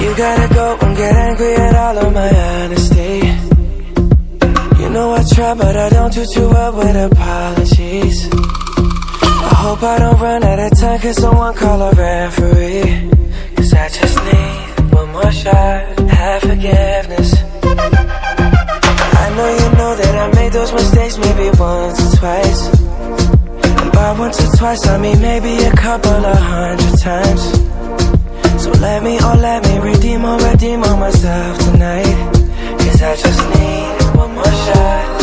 You gotta go and get angry at all of my honesty. You know I try, but I don't do too well with apologies. I hope I don't run out of time, can someone call a referee? Cause I just need one more shot, have forgiveness. I know that I made those mistakes maybe once or twice. And by once or twice I mean maybe a couple of 100 times. So let me redeem on myself tonight. Cause I just need one more shot.